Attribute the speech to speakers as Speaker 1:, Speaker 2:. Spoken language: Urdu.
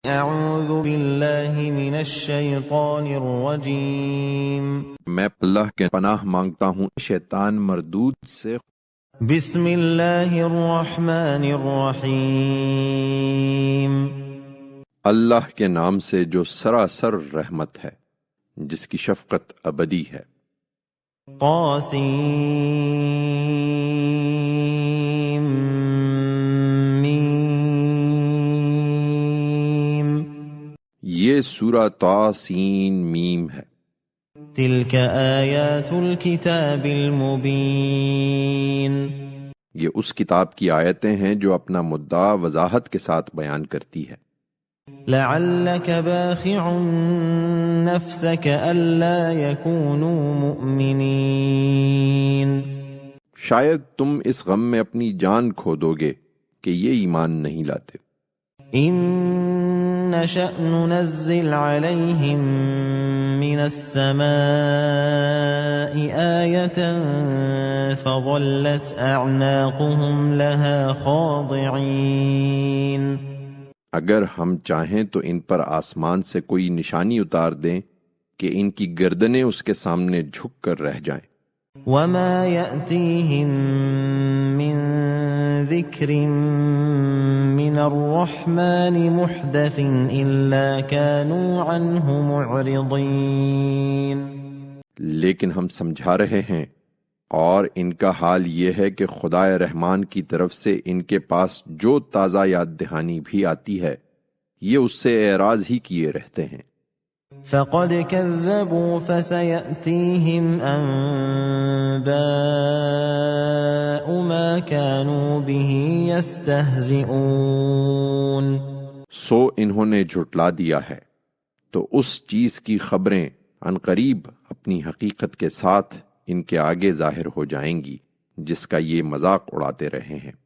Speaker 1: اعوذ باللہ من الشیطان الرجیم
Speaker 2: میں اللہ کے پناہ مانگتا ہوں شیطان مردود سے۔
Speaker 1: بسم اللہ الرحمن الرحیم
Speaker 2: اللہ کے نام سے جو سراسر رحمت ہے، جس کی شفقت ابدی ہے۔
Speaker 1: طاسیم میم
Speaker 2: یہ سورہ طاسین میم ہے۔
Speaker 1: تلک آیات الکتاب المبین
Speaker 2: یہ اس کتاب کی آیتیں ہیں جو اپنا مدعا وضاحت کے ساتھ بیان کرتی ہے۔
Speaker 1: لعلک باخع نفسک الا یکونوا مؤمنین
Speaker 2: شاید تم اس غم میں اپنی جان کھو دو گے کہ یہ ایمان نہیں لاتے۔
Speaker 1: ان نشأ ننزل علیہم من السماء آیة فظلت اعناقهم لها خاضعین
Speaker 2: اگر ہم چاہیں تو ان پر آسمان سے کوئی نشانی اتار دیں کہ ان کی گردنیں اس کے سامنے جھک کر رہ جائیں۔
Speaker 1: وما یأتیہم من ذکر من الرحمن محدث الا كانوا عنہ معرضین
Speaker 2: لیکن ہم سمجھا رہے ہیں، اور ان کا حال یہ ہے کہ خدائے رحمان کی طرف سے ان کے پاس جو تازہ یاد دہانی بھی آتی ہے، یہ اس سے اعراض ہی کیے رہتے ہیں۔
Speaker 1: فقد كذبوا فسيأتيهم أنباء ما كانوا به يستهزئون
Speaker 2: سو انہوں نے جھٹلا دیا ہے، تو اس چیز کی خبریں عنقریب اپنی حقیقت کے ساتھ ان کے آگے ظاہر ہو جائیں گی جس کا یہ مذاق اڑاتے رہے ہیں۔